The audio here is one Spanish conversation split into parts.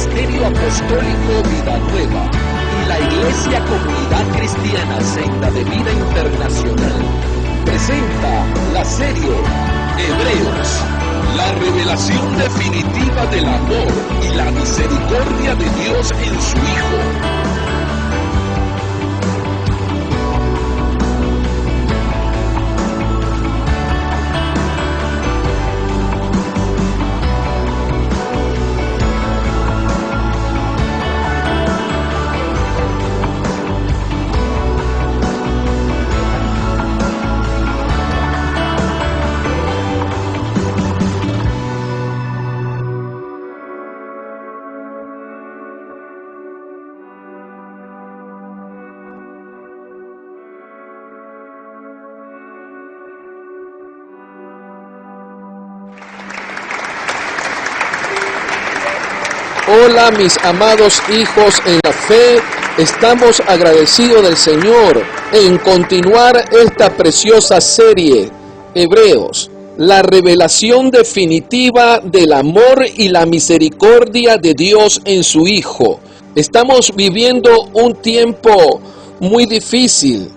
Ministerio Apostólico Vida Nueva y la Iglesia Comunidad Cristiana Senda de Vida Internacional presenta la serie Hebreos, la revelación definitiva del amor y la misericordia de Dios en su Hijo. Hola mis amados hijos en la fe, estamos agradecidos del Señor en continuar esta preciosa serie, Hebreos, la revelación definitiva del amor y la misericordia de Dios en su Hijo. Estamos viviendo un tiempo muy difícil,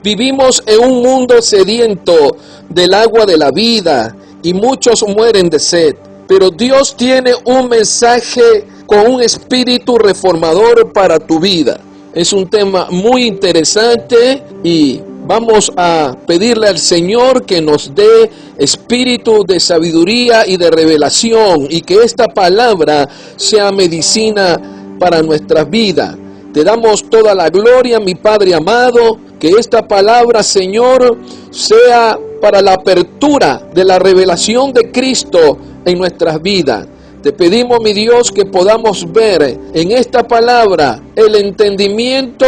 vivimos en un mundo sediento del agua de la vida y muchos mueren de sed, pero Dios tiene un mensaje con un espíritu reformador para tu vida. Es un tema muy interesante y vamos a pedirle al Señor que nos dé espíritu de sabiduría y de revelación y que esta palabra sea medicina para nuestras vidas. Te damos toda la gloria, mi Padre amado, que esta palabra, Señor, sea para la apertura de la revelación de Cristo en nuestras vidas. Te pedimos, mi Dios, que podamos ver en esta palabra el entendimiento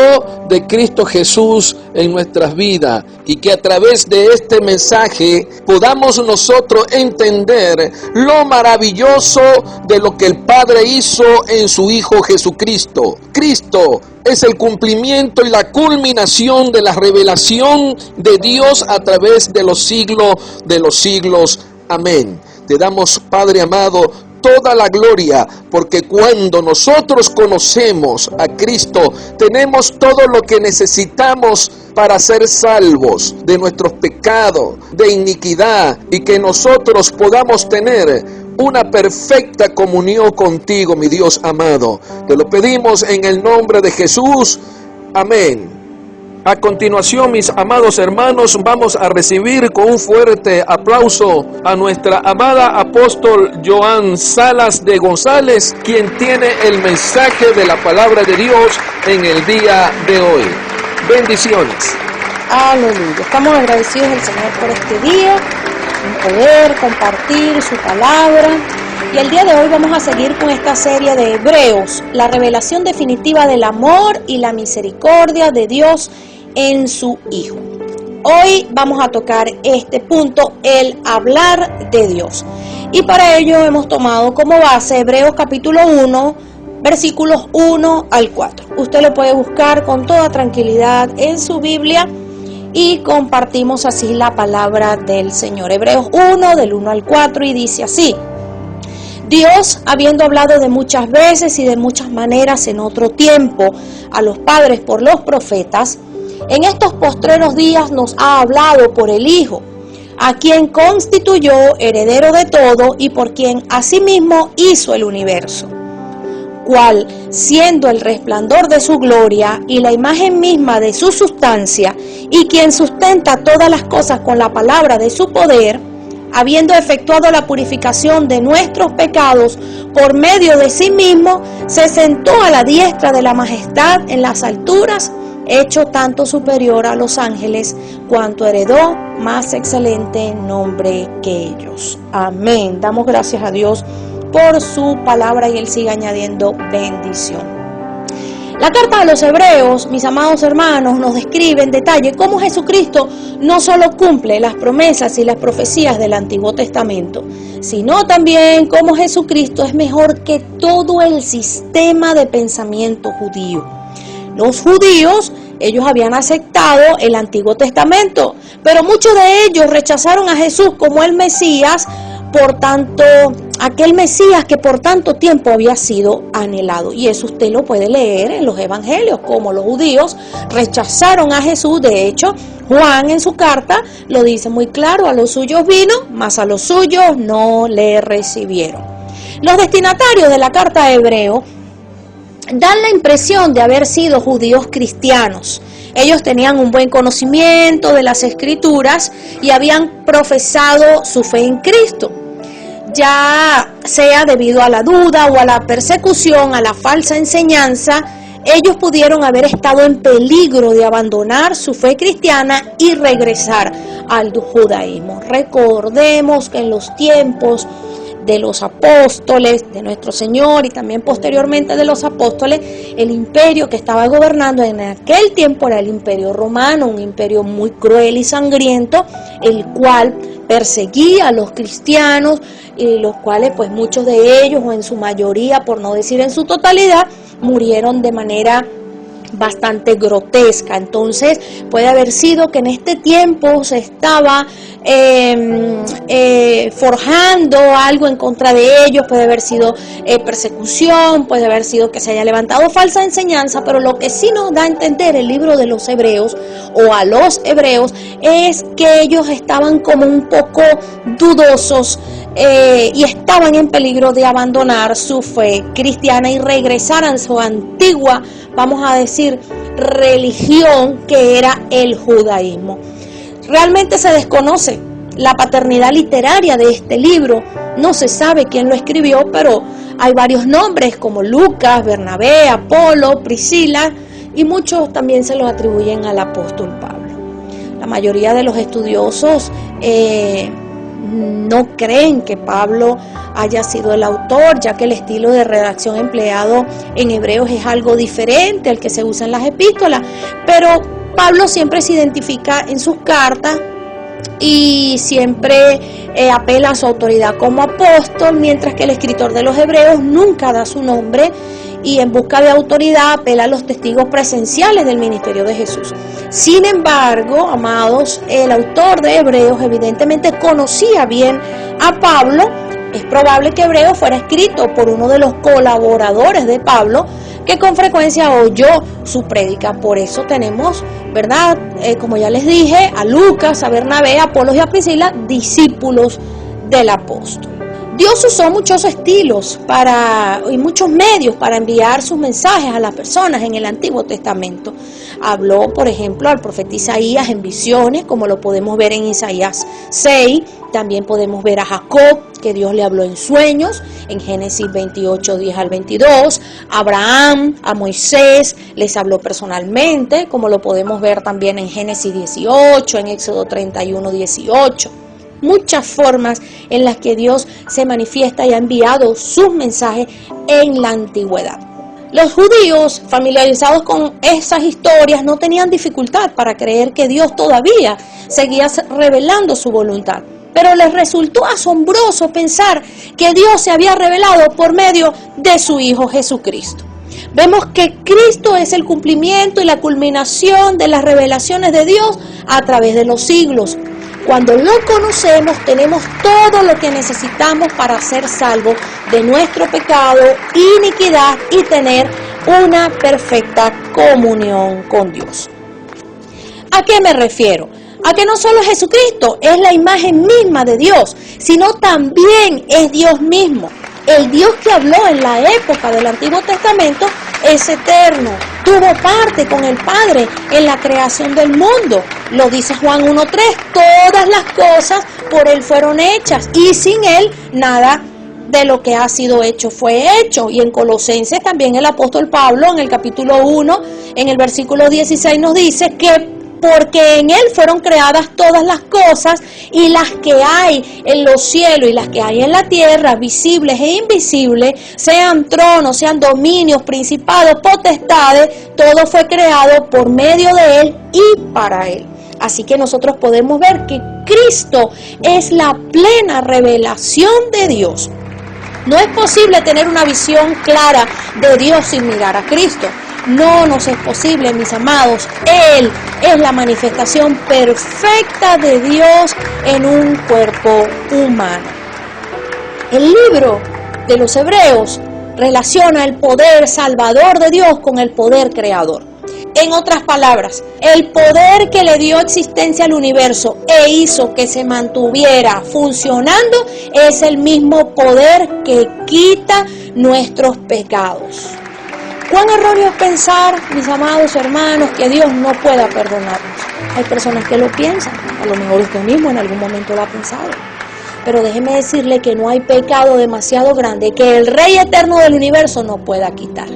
de Cristo Jesús en nuestras vidas y que a través de este mensaje podamos nosotros entender lo maravilloso de lo que el Padre hizo en su Hijo Jesucristo. Cristo es el cumplimiento y la culminación de la revelación de Dios a través de los siglos de los siglos. Amén. Te damos, Padre amado, toda la gloria, porque cuando nosotros conocemos a Cristo, tenemos todo lo que necesitamos para ser salvos de nuestros pecados, de iniquidad, y que nosotros podamos tener una perfecta comunión contigo, mi Dios amado. Te lo pedimos en el nombre de Jesús. Amén. A continuación, mis amados hermanos, vamos a recibir con un fuerte aplauso a nuestra amada apóstol Joan Salas de González, quien tiene el mensaje de la palabra de Dios en el día de hoy. Bendiciones. Aleluya. Estamos agradecidos al Señor por este día, en poder compartir su palabra. Y el día de hoy vamos a seguir con esta serie de Hebreos, la revelación definitiva del amor y la misericordia de Dios en su Hijo. Hoy vamos a tocar este punto, el hablar de Dios. Y para ello hemos tomado como base Hebreos capítulo 1, versículos 1 al 4. Usted lo puede buscar con toda tranquilidad en su Biblia y compartimos así la palabra del Señor. Hebreos 1, del 1 al 4, y dice así: Dios, habiendo hablado de muchas veces y de muchas maneras en otro tiempo a los padres por los profetas, en estos postreros días nos ha hablado por el Hijo, a quien constituyó heredero de todo y por quien asimismo hizo el universo, cual, siendo el resplandor de su gloria y la imagen misma de su sustancia, y quien sustenta todas las cosas con la palabra de su poder, habiendo efectuado la purificación de nuestros pecados por medio de sí mismo, se sentó a la diestra de la majestad en las alturas, hecho tanto superior a los ángeles, cuanto heredó más excelente nombre que ellos. Amén. Damos gracias a Dios por su palabra y Él sigue añadiendo bendición. La carta de los Hebreos, mis amados hermanos, nos describe en detalle cómo Jesucristo no solo cumple las promesas y las profecías del Antiguo Testamento, sino también cómo Jesucristo es mejor que todo el sistema de pensamiento judío. Los judíos, ellos habían aceptado el Antiguo Testamento, pero muchos de ellos rechazaron a Jesús como el Mesías. Por tanto, aquel Mesías que por tanto tiempo había sido anhelado. Y eso usted lo puede leer en los evangelios, como los judíos rechazaron a Jesús. De hecho, Juan en su carta lo dice muy claro: a los suyos vino, mas a los suyos no le recibieron. Los destinatarios de la carta de Hebreo dan la impresión de haber sido judíos cristianos. Ellos tenían un buen conocimiento de las Escrituras y habían profesado su fe en Cristo. Ya sea debido a la duda o a la persecución, a la falsa enseñanza, ellos pudieron haber estado en peligro de abandonar su fe cristiana y regresar al judaísmo. Recordemos que en los tiempos de los apóstoles, de nuestro Señor y también posteriormente de los apóstoles, el imperio que estaba gobernando en aquel tiempo era el imperio romano, un imperio muy cruel y sangriento, el cual perseguía a los cristianos, y los cuales pues muchos de ellos, o en su mayoría, por no decir en su totalidad, murieron de manera bastante grotesca. Entonces puede haber sido que en este tiempo se estaba forjando algo en contra de ellos, puede haber sido persecución, puede haber sido que se haya levantado falsa enseñanza, pero lo que sí nos da a entender el libro de los Hebreos o a los hebreos es que ellos estaban como un poco dudosos y estaban en peligro de abandonar su fe cristiana y regresar a su antigua, vamos a decir, religión, que era el judaísmo. Realmente se desconoce la paternidad literaria de este libro, no se sabe quién lo escribió, pero hay varios nombres como Lucas, Bernabé, Apolo, Priscila, y muchos también se los atribuyen al apóstol Pablo. La mayoría de los estudiosos no creen que Pablo haya sido el autor, ya que el estilo de redacción empleado en Hebreos es algo diferente al que se usa en las epístolas, pero Pablo siempre se identifica en sus cartas y siempre apela a su autoridad como apóstol, mientras que el escritor de los Hebreos nunca da su nombre y en busca de autoridad apela a los testigos presenciales del ministerio de Jesús. Sin embargo, amados, el autor de Hebreos evidentemente conocía bien a Pablo. Es probable que Hebreos fuera escrito por uno de los colaboradores de Pablo, que con frecuencia oyó su prédica. Por eso tenemos, ¿verdad? Como ya les dije, a Lucas, a Bernabé, a Apolos y a Priscila, discípulos del apóstol. Dios usó muchos estilos y muchos medios para enviar sus mensajes a las personas en el Antiguo Testamento. Habló, por ejemplo, al profeta Isaías en visiones, como lo podemos ver en Isaías 6. También podemos ver a Jacob, que Dios le habló en sueños, en Génesis 28, 10 al 22. A Abraham, a Moisés, les habló personalmente, como lo podemos ver también en Génesis 18, en Éxodo 31, 18. Muchas formas en las que Dios se manifiesta y ha enviado sus mensajes en la antigüedad. Los judíos, familiarizados con esas historias, no tenían dificultad para creer que Dios todavía seguía revelando su voluntad. Pero les resultó asombroso pensar que Dios se había revelado por medio de su Hijo Jesucristo. Vemos que Cristo es el cumplimiento y la culminación de las revelaciones de Dios a través de los siglos. Cuando lo conocemos, tenemos todo lo que necesitamos para ser salvos de nuestro pecado, iniquidad y tener una perfecta comunión con Dios. ¿A qué me refiero? A que no solo Jesucristo es la imagen misma de Dios, sino también es Dios mismo. El Dios que habló en la época del Antiguo Testamento es eterno. Tuvo parte con el Padre en la creación del mundo. Lo dice Juan 1:3. Todas las cosas por Él fueron hechas y sin Él nada de lo que ha sido hecho fue hecho. Y en Colosenses también el apóstol Pablo en el capítulo 1, en el versículo 16 nos dice que porque en Él fueron creadas todas las cosas, y las que hay en los cielos y las que hay en la tierra, visibles e invisibles, sean tronos, sean dominios, principados, potestades, todo fue creado por medio de Él y para Él. Así que nosotros podemos ver que Cristo es la plena revelación de Dios. No es posible tener una visión clara de Dios sin mirar a Cristo. No nos es posible, mis amados. Él es la manifestación perfecta de Dios en un cuerpo humano. El libro de los Hebreos relaciona el poder salvador de Dios con el poder creador. En otras palabras, el poder que le dio existencia al universo e hizo que se mantuviera funcionando es el mismo poder que quita nuestros pecados. ¿Cuán erróneo es pensar, mis amados hermanos, que Dios no pueda perdonarnos? Hay personas que lo piensan, a lo mejor usted mismo en algún momento lo ha pensado. Pero déjeme decirle que no hay pecado demasiado grande que el Rey eterno del universo no pueda quitar.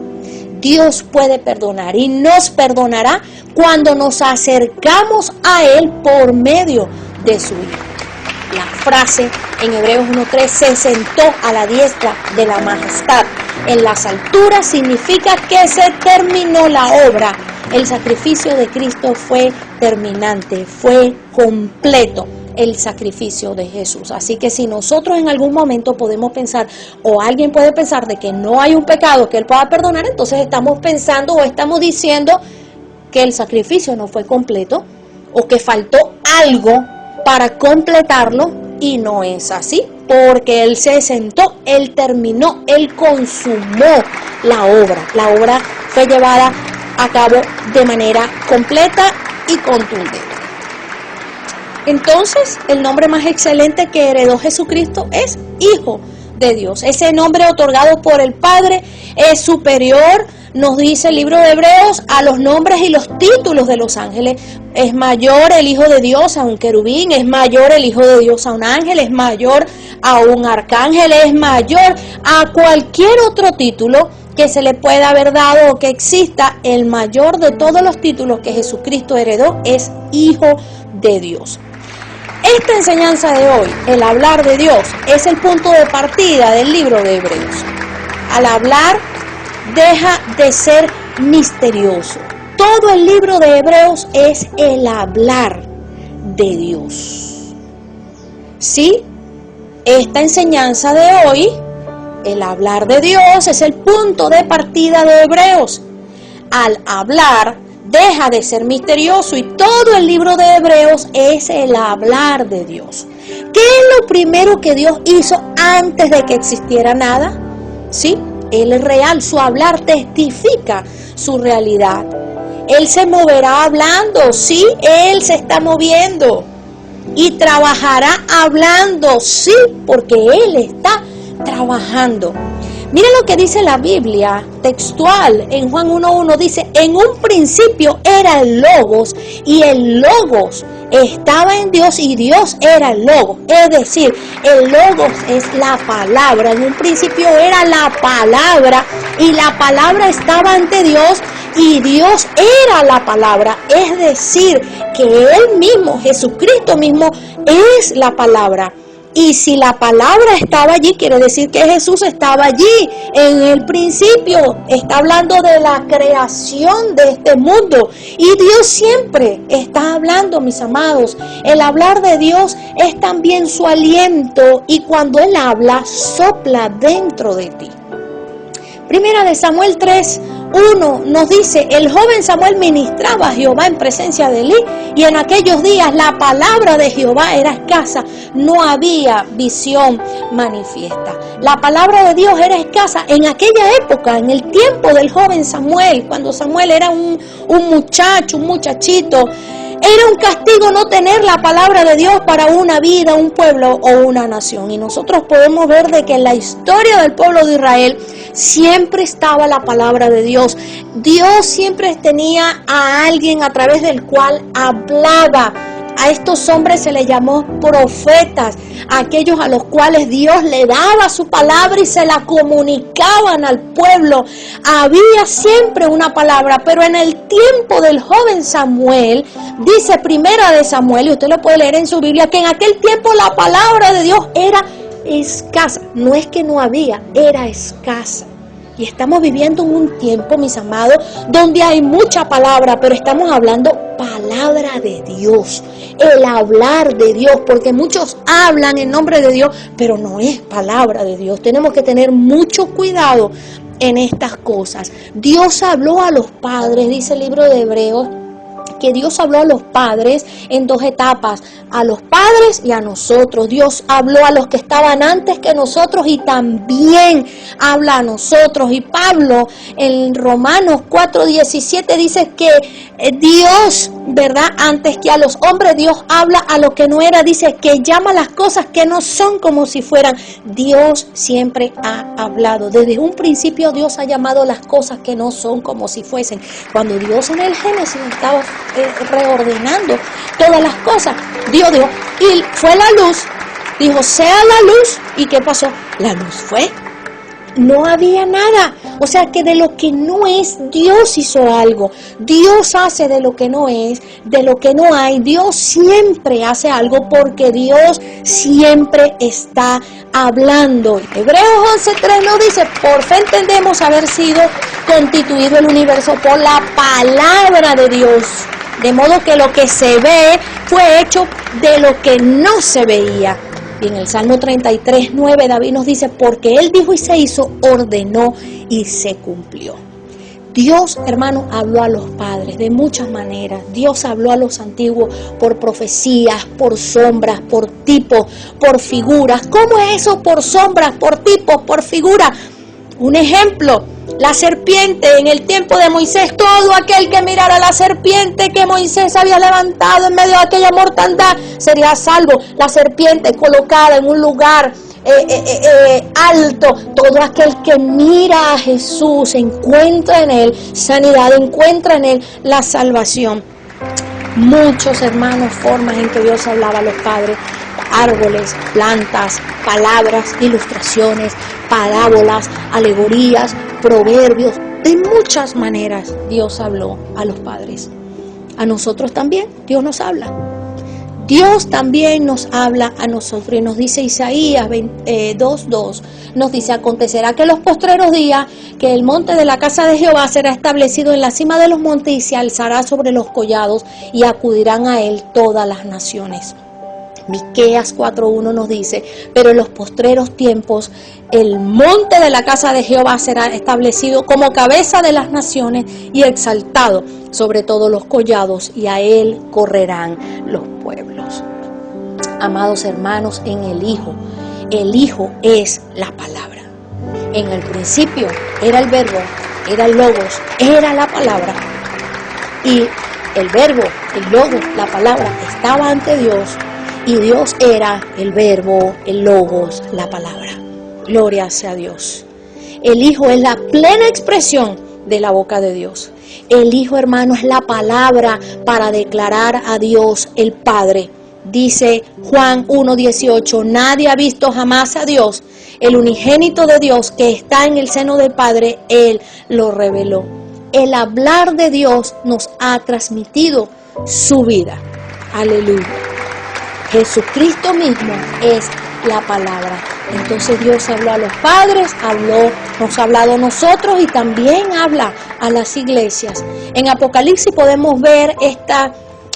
Dios puede perdonar y nos perdonará cuando nos acercamos a Él por medio de su Hijo. La frase en Hebreos 1:3, se sentó a la diestra de la majestad en las alturas, significa que se terminó la obra. El sacrificio de Cristo fue terminante, fue completo. El sacrificio de Jesús. Así que si nosotros en algún momento podemos pensar, o alguien puede pensar de que no hay un pecado que Él pueda perdonar, entonces estamos pensando o estamos diciendo que el sacrificio no fue completo o que faltó algo para completarlo, y no es así, porque Él se sentó, Él terminó, Él consumó la obra. La obra fue llevada a cabo de manera completa y contundente. Entonces, el nombre más excelente que heredó Jesucristo es Hijo de Dios. Ese nombre otorgado por el Padre es superior, nos dice el libro de Hebreos, a los nombres y los títulos de los ángeles. Es mayor el Hijo de Dios a un querubín, es mayor el Hijo de Dios a un ángel, es mayor a un arcángel, es mayor a cualquier otro título que se le pueda haber dado o que exista. El mayor de todos los títulos que Jesucristo heredó es Hijo de Dios. Esta enseñanza de hoy, el hablar de Dios, es el punto de partida del libro de Hebreos. Al hablar, deja de ser misterioso. Todo el libro de Hebreos es el hablar de Dios. Sí, esta enseñanza de hoy, el hablar de Dios, es el punto de partida de Hebreos. Al hablar, deja de ser misterioso y todo el libro de Hebreos es el hablar de Dios. ¿Qué es lo primero que Dios hizo antes de que existiera nada? Sí, Él es real, su hablar testifica su realidad. Él se moverá hablando, sí, Él se está moviendo. Y trabajará hablando, sí, porque Él está trabajando. Mira lo que dice la Biblia textual en Juan 1:1, dice: en un principio era el Logos, y el Logos estaba en Dios, y Dios era el Logos. Es decir, el Logos es la palabra. En un principio era la palabra, y la palabra estaba ante Dios, y Dios era la palabra. Es decir, que Él mismo, Jesucristo mismo, es la palabra. Y si la palabra estaba allí, quiere decir que Jesús estaba allí en el principio. Está hablando de la creación de este mundo. Y Dios siempre está hablando, mis amados. El hablar de Dios es también su aliento. Y cuando Él habla, sopla dentro de ti. Primera de Samuel 3:1 nos dice: el joven Samuel ministraba a Jehová en presencia de Elí, y en aquellos días la palabra de Jehová era escasa, no había visión manifiesta. La palabra de Dios era escasa en aquella época, en el tiempo del joven Samuel, cuando Samuel era un muchacho, un muchachito. Era un castigo no tener la palabra de Dios para una vida, un pueblo o una nación. Y nosotros podemos ver de que en la historia del pueblo de Israel siempre estaba la palabra de Dios. Dios siempre tenía a alguien a través del cual hablaba. A estos hombres se les llamó profetas, aquellos a los cuales Dios le daba su palabra y se la comunicaban al pueblo. Había siempre una palabra, pero en el tiempo del joven Samuel, dice Primera de Samuel, y usted lo puede leer en su Biblia, que en aquel tiempo la palabra de Dios era escasa. No es que no había, era escasa. Y estamos viviendo en un tiempo, mis amados, donde hay mucha palabra, pero estamos hablando palabra de Dios, el hablar de Dios, porque muchos hablan en nombre de Dios, pero no es palabra de Dios. Tenemos que tener mucho cuidado en estas cosas. Dios habló a los padres, dice el libro de Hebreos, que Dios habló a los padres en dos etapas, a los padres y a nosotros. Dios habló a los que estaban antes que nosotros y también habla a nosotros. Y Pablo en Romanos 4:17 dice que Dios, ¿verdad? Antes que a los hombres, Dios habla a lo que no era. Dice que llama las cosas que no son como si fueran. Dios siempre ha hablado. Desde un principio Dios ha llamado las cosas que no son como si fuesen. Cuando Dios en el Génesis estaba reordenando todas las cosas, Dios dijo, y fue la luz, dijo, sea la luz, ¿y qué pasó? La luz fue. No había nada. O sea que de lo que no es, Dios hizo algo. Dios hace de lo que no es, de lo que no hay. Dios siempre hace algo porque Dios siempre está hablando. Hebreos 11:3 nos dice, por fe entendemos haber sido constituido el universo por la palabra de Dios. De modo que lo que se ve fue hecho de lo que no se veía. Y en el Salmo 33:9 David nos dice, porque Él dijo y se hizo, ordenó y se cumplió. Dios, hermanos, habló a los padres de muchas maneras. Dios habló a los antiguos por profecías, por sombras, por tipos, por figuras. ¿Cómo es eso? Por sombras, por tipos, por figuras. Un ejemplo, la serpiente en el tiempo de Moisés, todo aquel que mirara la serpiente que Moisés había levantado en medio de aquella mortandad sería salvo. La serpiente colocada en un lugar alto, todo aquel que mira a Jesús encuentra en Él sanidad, encuentra en Él la salvación. Muchos, hermanos, formas en que Dios hablaba a los padres. Árboles, plantas, palabras, ilustraciones, parábolas, alegorías, proverbios. De muchas maneras Dios habló a los padres. A nosotros también Dios nos habla. Dios también nos habla a nosotros y nos dice Isaías 2:2, nos dice, acontecerá que en los postreros días que el monte de la casa de Jehová será establecido en la cima de los montes y se alzará sobre los collados y acudirán a él todas las naciones. Miqueas 4:1 nos dice, pero en los postreros tiempos el monte de la casa de Jehová será establecido como cabeza de las naciones y exaltado sobre todos los collados y a él correrán los pueblos. Amados hermanos, en el Hijo es la palabra. En el principio era el verbo, era el logos, era la palabra. Y el verbo, el logos, la palabra estaba ante Dios. Y Dios era el verbo, el logos, la palabra. Gloria sea a Dios. El Hijo es la plena expresión de la boca de Dios. El Hijo, hermano, es la palabra para declarar a Dios el Padre. Dice Juan 1:18, nadie ha visto jamás a Dios. El unigénito de Dios que está en el seno del Padre, Él lo reveló. El hablar de Dios nos ha transmitido su vida. Aleluya. Jesucristo mismo es la palabra. Entonces Dios habló a los padres, nos ha hablado a nosotros y también habla a las iglesias. En Apocalipsis podemos ver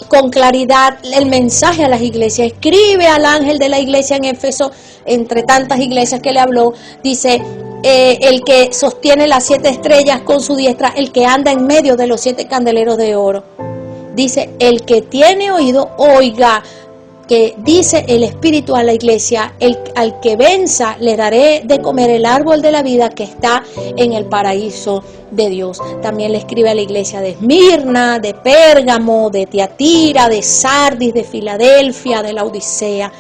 con claridad el mensaje a las iglesias. Escribe al ángel de la iglesia en Éfeso, entre tantas iglesias que le habló, dice, el que sostiene las 7 estrellas con su diestra, el que anda en medio de los 7 candeleros de oro. Dice, el que tiene oído, oiga, que dice el Espíritu a la iglesia, al que venza le daré de comer el árbol de la vida que está en el paraíso de Dios. También le escribe a la iglesia de Esmirna, de Pérgamo, de Tiatira, de Sardis, de Filadelfia, de la Odisea.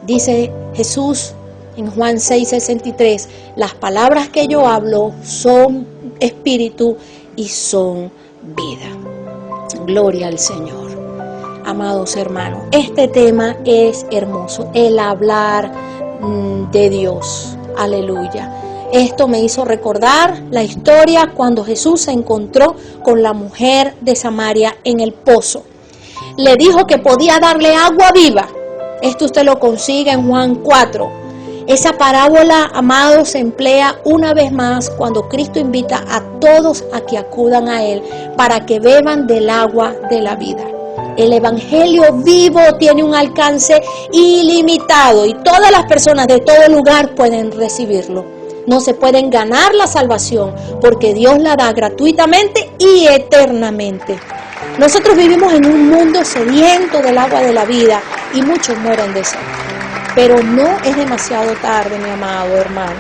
Dice Jesús en Juan 6:63, las palabras que yo hablo son espíritu y son vida. Gloria al Señor. Amados hermanos, este tema es hermoso, el hablar de Dios. Aleluya. Esto me hizo recordar la historia cuando Jesús se encontró con la mujer de Samaria en el pozo. Le dijo que podía darle agua viva. Esto usted lo consigue en Juan 4. Esa parábola, amados, se emplea una vez más cuando Cristo invita a todos a que acudan a Él para que beban del agua de la vida. El evangelio vivo tiene un alcance ilimitado y todas las personas de todo lugar pueden recibirlo. No se pueden ganar la salvación porque Dios la da gratuitamente y eternamente. Nosotros vivimos en un mundo sediento del agua de la vida y muchos mueren de sed. Pero no es demasiado tarde, mi amado hermano.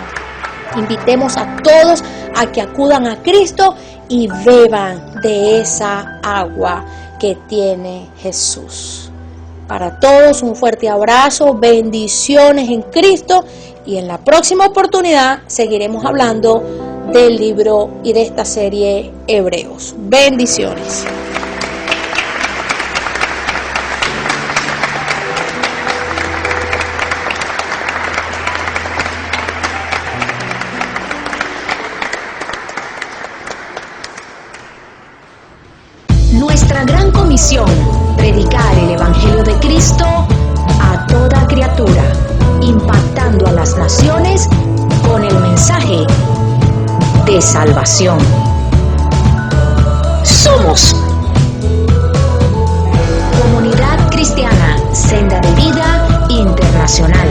Invitemos a todos a que acudan a Cristo y beban de esa agua que tiene Jesús. Para todos un fuerte abrazo, bendiciones en Cristo, y en la próxima oportunidad seguiremos hablando del libro y de esta serie Hebreos. Bendiciones. Nuestra gran comisión, predicar el Evangelio de Cristo a toda criatura, impactando a las naciones con el mensaje de salvación. Somos Comunidad Cristiana Senda de Vida Internacional.